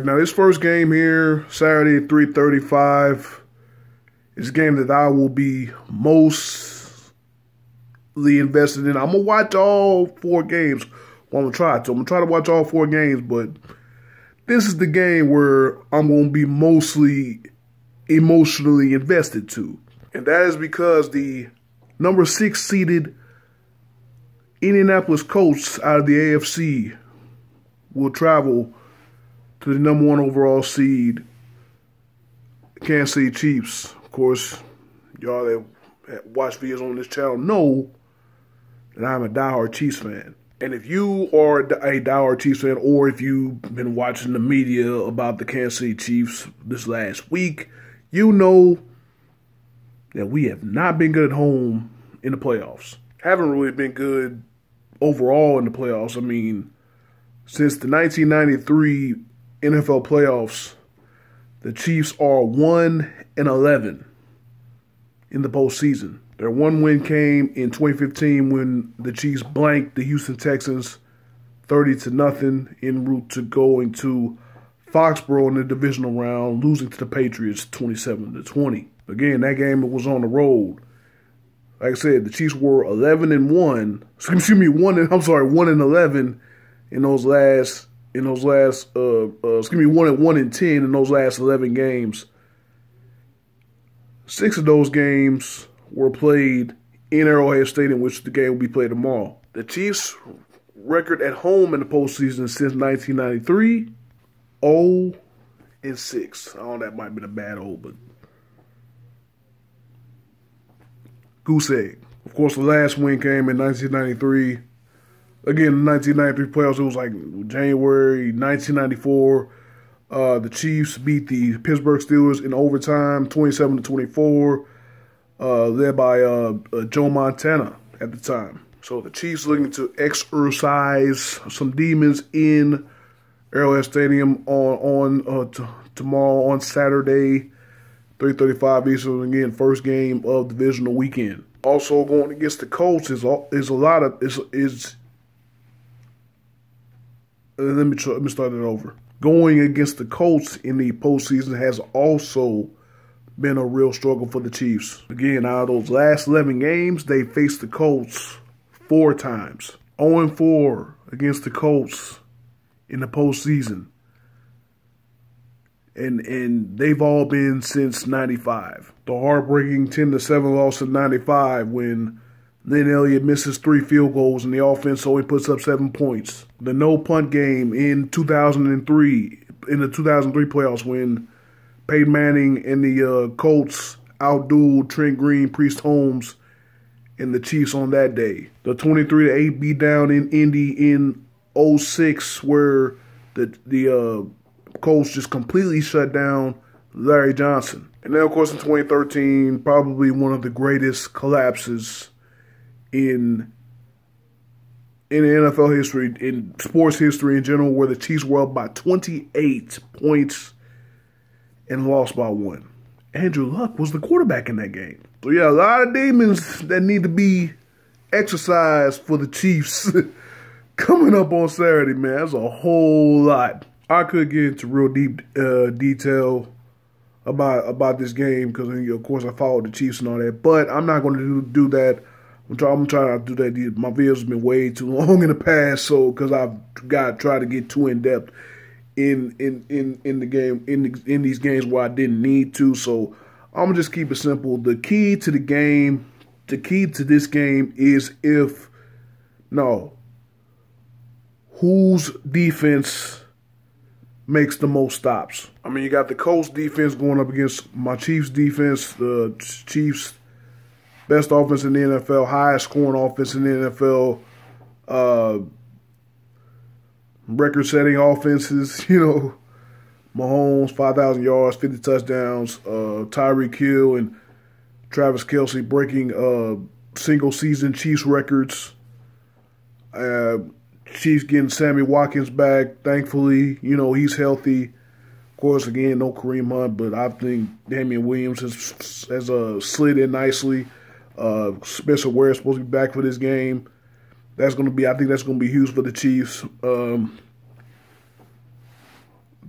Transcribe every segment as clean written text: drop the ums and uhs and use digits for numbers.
Now, this first game here, Saturday at 3:35, is a game that I will be mostly invested in. I'm going to watch all four games. Well, I'm going to try to. I'm going to try to watch all four games, but this is the game where I'm going to be mostly emotionally invested to. And that is because the number 6 seeded Indianapolis Colts out of the AFC will travel to the number 1 overall seed, Kansas City Chiefs. Of course, y'all that watch videos on this channel know that I'm a diehard Chiefs fan. And if you are a diehard Chiefs fan, or if you've been watching the media about the Kansas City Chiefs this last week, you know that we have not been good at home in the playoffs. Haven't really been good overall in the playoffs. I mean, since the 1993 NFL playoffs, the Chiefs are 1-11 in the postseason. Their one win came in 2015 when the Chiefs blanked the Houston Texans 30-0 en route to going to Foxborough in the divisional round, losing to the Patriots 27-20. Again, that game was on the road. Like I said, the Chiefs were 11-1. Excuse me, 1-11 in those last. 1-10 in those last 11 games. 6 of those games were played in Arrowhead Stadium, which the game will be played tomorrow. The Chiefs' record at home in the postseason since 1993, 0-6. I don't know, that might have been a bad old, but goose egg. Of course, the last win came in 1993. Again, the 1993 playoffs, it was like January 1994. The Chiefs beat the Pittsburgh Steelers in overtime, 27-24, led by Joe Montana at the time. So the Chiefs looking to exercise some demons in Arrowhead Stadium tomorrow on Saturday, 3:35 Eastern. Again, first game of divisional weekend. Also going against the Colts is Let me start it over. Going against the Colts in the postseason has also been a real struggle for the Chiefs. Again, out of those last 11 games, they faced the Colts 4 times. 0-4 against the Colts in the postseason. And they've all been since 95. The heartbreaking 10-7 loss in 95 when Lynn Elliott misses 3 field goals and the offense only puts up 7 points. The no-punt game in 2003, in the 2003 playoffs when Peyton Manning and the Colts outdueled Trent Green, Priest Holmes, and the Chiefs on that day. The 23-8 beatdown in Indy in 06 where the Colts just completely shut down Larry Johnson. And then, of course, in 2013, probably one of the greatest collapses in NFL history, in sports history in general, where the Chiefs were up by 28 points and lost by 1. Andrew Luck was the quarterback in that game. So, yeah, a lot of demons that need to be exercised for the Chiefs coming up on Saturday, man. That's a whole lot. I could get into real deep detail about this game because, of course, I followed the Chiefs and all that. But I'm not going to do that. I'm trying not to do that. My videos have been way too long in the past, so because I've got to try to get too in depth in the game in these games where I didn't need to. So I'm gonna just keep it simple. The key to this game is whose defense makes the most stops. I mean, you got the Colts defense going up against my Chiefs defense. The Chiefs best offense in the NFL, highest scoring offense in the NFL, record-setting offenses, Mahomes, 5,000 yards, 50 touchdowns, Tyreek Hill and Travis Kelce breaking single-season Chiefs records. Chiefs getting Sammy Watkins back, thankfully. He's healthy. Of course, again, no Kareem Hunt, but I think Damian Williams has slid in nicely. Spencer Ware is supposed to be back for this game. I think that's going to be huge for the Chiefs.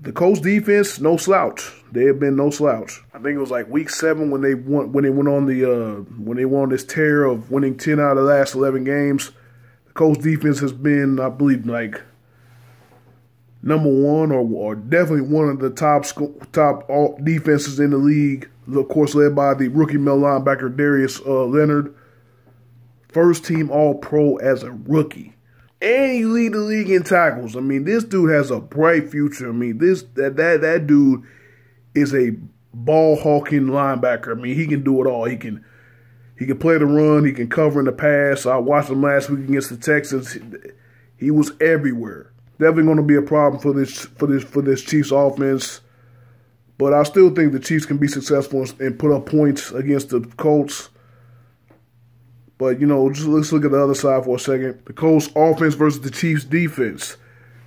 the Colts defense, no slouch. They have been no slouch. I think it was like week 7 when they went on this tear of winning 10 out of the last 11 games. The Colts defense has been, I believe, like number 1 or definitely one of the top defenses in the league. Of course, led by the rookie middle linebacker Darius Leonard, first team All-Pro as a rookie. And he lead the league in tackles. I mean, this dude has a bright future. I mean, that dude is a ball hawking linebacker. I mean, he can do it all. He can play the run. He can cover in the pass. I watched him last week against the Texans. He was everywhere. Definitely going to be a problem for this Chiefs offense. But I still think the Chiefs can be successful and put up points against the Colts. But, you know, just let's look at the other side for a second. The Colts offense versus the Chiefs defense.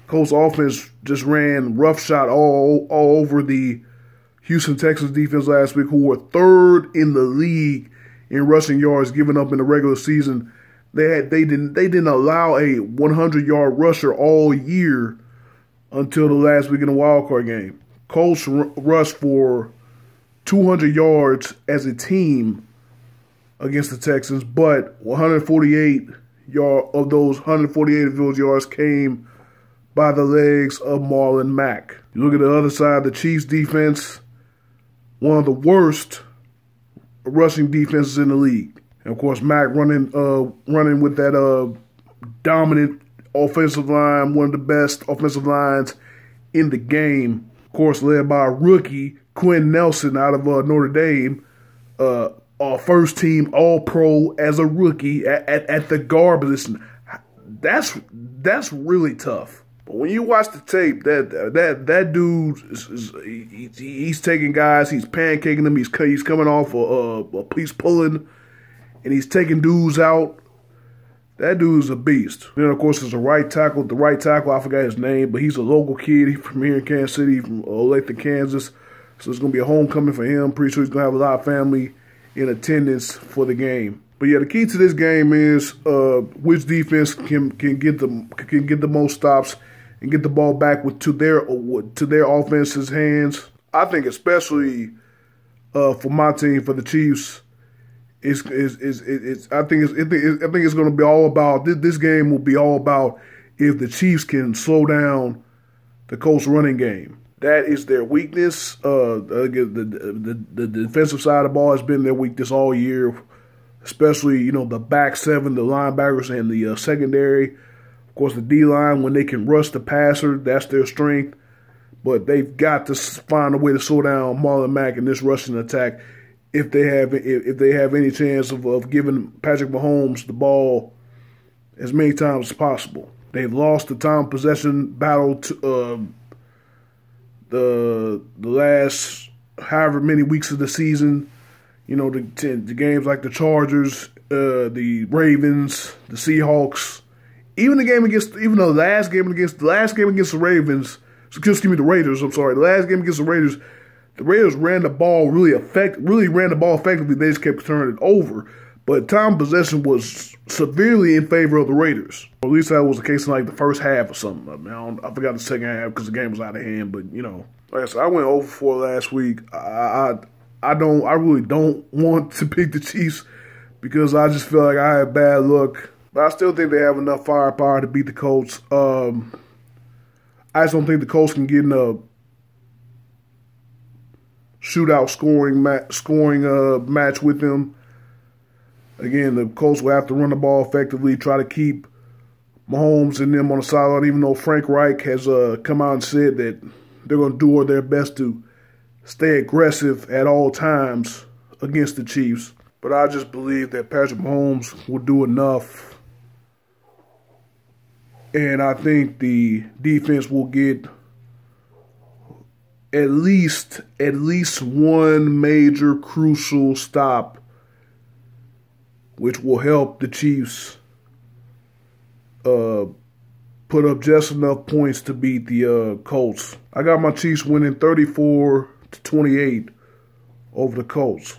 Colts offense just ran roughshod all over the Houston Texans defense last week, who were 3rd in the league in rushing yards given up in the regular season. They didn't allow a 100-yard rusher all year until the last week in the wild card game. Colts rushed for 200 yards as a team against the Texans, but 148 of those yards came by the legs of Marlon Mack. You look at the other side, the Chiefs defense, one of the worst rushing defenses in the league. And of course, Mack running with that dominant offensive line, one of the best offensive lines in the game. Of course, led by a rookie, Quinn Nelson out of Notre Dame, first team All-Pro as a rookie at the guard position. That's really tough. But when you watch the tape, that dude he's taking guys, he's pancaking them, he's coming off he's pulling, and he's taking dudes out. That dude's a beast. Then of course there's the right tackle. I forgot his name, but he's a local kid. He's from here in Kansas City, from Olathe, Kansas. So it's gonna be a homecoming for him. Pretty sure he's gonna have a lot of family in attendance for the game. But yeah, the key to this game is which defense can get the most stops and get the ball back to their offense's hands. I think especially for my team, for the Chiefs, I think it's going to be all about this game will be all about if the Chiefs can slow down the Colts running game. That is their weakness. The defensive side of the ball has been their weakness all year, especially, you know, the back 7, the linebackers, and the secondary. Of course, the D-line, when they can rush the passer, that's their strength. But they've got to find a way to slow down Marlon Mack in this rushing attack if they have any chance of giving Patrick Mahomes the ball as many times as possible. They've lost the time possession battle to the last however many weeks of the season. You know, the games like the Chargers, the Ravens, the Seahawks, even the last game against the Ravens. Excuse me, the Raiders. I'm sorry, the last game against the Raiders ran the ball really effectively. They just kept turning it over. But time possession was severely in favor of the Raiders. Or at least that was the case in like the first half or something. I mean, I forgot the second half because the game was out of hand. But you know, like I said, I went over 4 last week. I really don't want to pick the Chiefs because I just feel like I had bad luck. But I still think they have enough firepower to beat the Colts. I just don't think the Colts can get in a shootout scoring match with them. Again, the Colts will have to run the ball effectively, try to keep Mahomes and them on the sideline, even though Frank Reich has come out and said that they're going to do their best to stay aggressive at all times against the Chiefs. But I just believe that Patrick Mahomes will do enough. And I think the defense will get at least one major crucial stop, which will help the Chiefs put up just enough points to beat the Colts. I got my Chiefs winning 34-28 over the Colts.